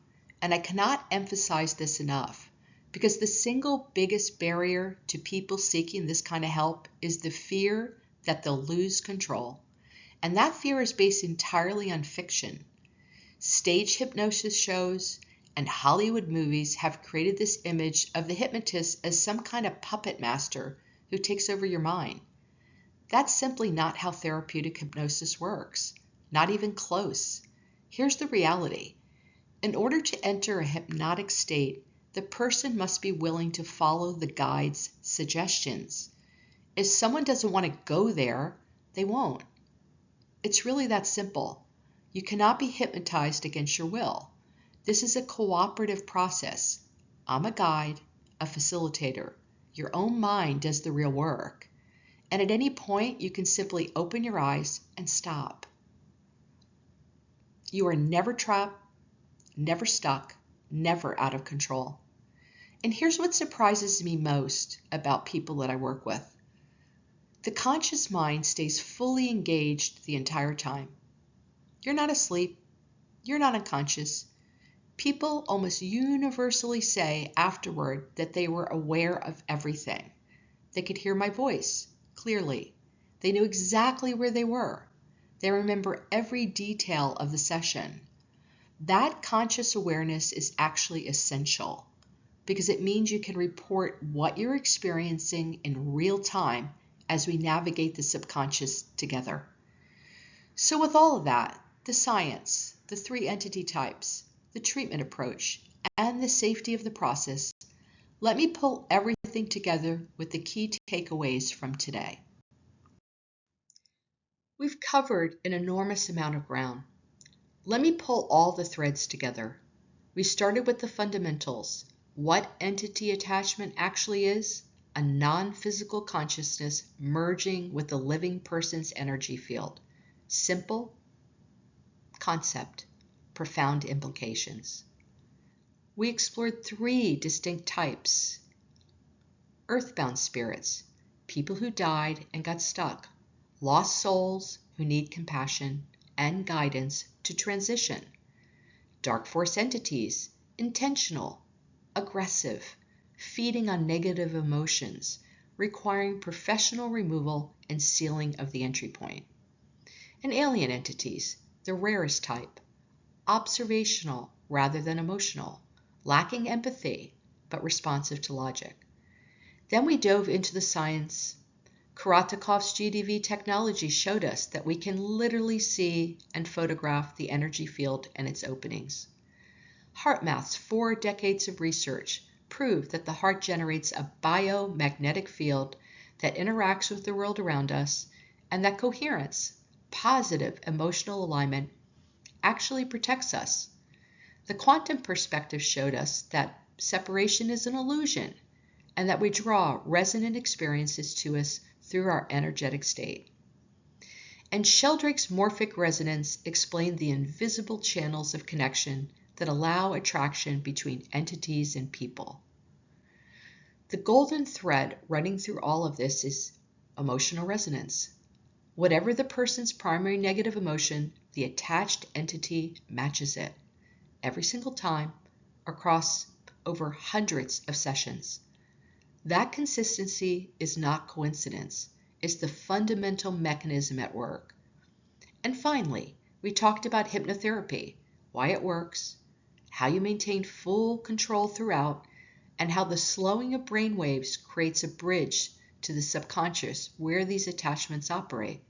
And I cannot emphasize this enough, because the single biggest barrier to people seeking this kind of help is the fear that they'll lose control. And that fear is based entirely on fiction. Stage hypnosis shows and Hollywood movies have created this image of the hypnotist as some kind of puppet master who takes over your mind. That's simply not how therapeutic hypnosis works. Not even close. Here's the reality. In order to enter a hypnotic state, the person must be willing to follow the guide's suggestions. If someone doesn't want to go there, they won't. It's really that simple. You cannot be hypnotized against your will. This is a cooperative process. I'm a guide, a facilitator. Your own mind does the real work. And at any point, you can simply open your eyes and stop. You are never trapped, never stuck, never out of control. And here's what surprises me most about people that I work with. The conscious mind stays fully engaged the entire time. You're not asleep. You're not unconscious. People almost universally say afterward that they were aware of everything. They could hear my voice clearly. They knew exactly where they were. They remember every detail of the session. That conscious awareness is actually essential because it means you can report what you're experiencing in real time as we navigate the subconscious together. So with all of that, the science, the 3 entity types, the treatment approach, and the safety of the process, let me pull everything together with the key takeaways from today. We've covered an enormous amount of ground. Let me pull all the threads together. We started with the fundamentals. What entity attachment actually is? A non-physical consciousness merging with the living person's energy field. Simple concept, profound implications. We explored 3 distinct types. Earthbound spirits, people who died and got stuck. Lost souls who need compassion and guidance to transition. Dark force entities, intentional, aggressive, feeding on negative emotions, requiring professional removal and sealing of the entry point. And alien entities, the rarest type, observational rather than emotional, lacking empathy, but responsive to logic. Then we dove into the science. Korotkov's GDV technology showed us that we can literally see and photograph the energy field and its openings. HeartMath's 4 decades of research prove that the heart generates a biomagnetic field that interacts with the world around us, and that coherence, positive emotional alignment, actually protects us. The quantum perspective showed us that separation is an illusion, and that we draw resonant experiences to us through our energetic state. And Sheldrake's morphic resonance explained the invisible channels of connection that allow attraction between entities and people. The golden thread running through all of this is emotional resonance. Whatever the person's primary negative emotion, the attached entity matches it every single time across over hundreds of sessions. That consistency is not coincidence, it's the fundamental mechanism at work. And finally, we talked about hypnotherapy, why it works, how you maintain full control throughout, and how the slowing of brain waves creates a bridge to the subconscious where these attachments operate.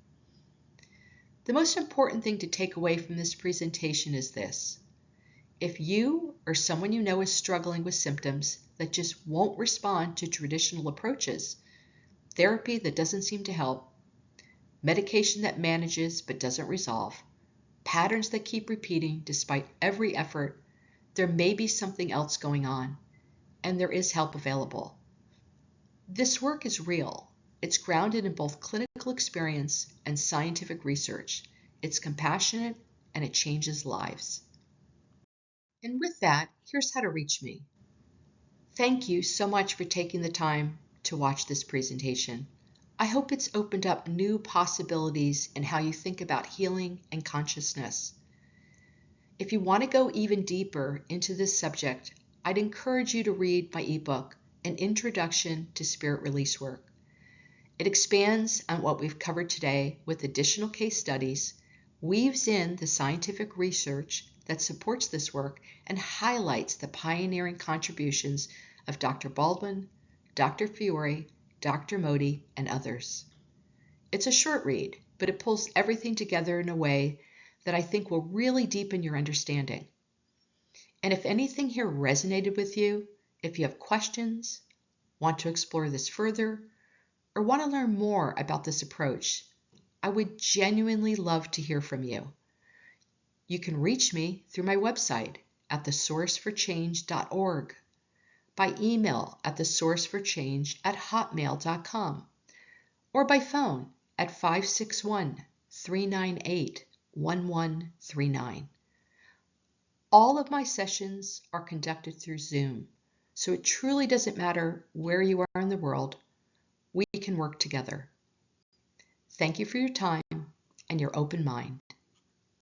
The most important thing to take away from this presentation is this. If you or someone you know is struggling with symptoms that just won't respond to traditional approaches, therapy that doesn't seem to help, medication that manages but doesn't resolve, patterns that keep repeating despite every effort, there may be something else going on, and there is help available. This work is real. It's grounded in both clinical experience and scientific research. It's compassionate and it changes lives. And with that, here's how to reach me. Thank you so much for taking the time to watch this presentation. I hope it's opened up new possibilities in how you think about healing and consciousness. If you want to go even deeper into this subject, I'd encourage you to read my ebook, An Introduction to Spirit Release Work. It expands on what we've covered today with additional case studies, weaves in the scientific research that supports this work, and highlights the pioneering contributions of Dr. Baldwin, Dr. Fiore, Dr. Modi, and others. It's a short read, but it pulls everything together in a way that I think will really deepen your understanding. And if anything here resonated with you, if you have questions, want to explore this further, or want to learn more about this approach, I would genuinely love to hear from you. You can reach me through my website at thesourceforchange.org, by email at thesourceforchange@hotmail.com, or by phone at 561-398-1139. All of my sessions are conducted through Zoom, so it truly doesn't matter where you are in the world. We can work together. Thank you for your time and your open mind.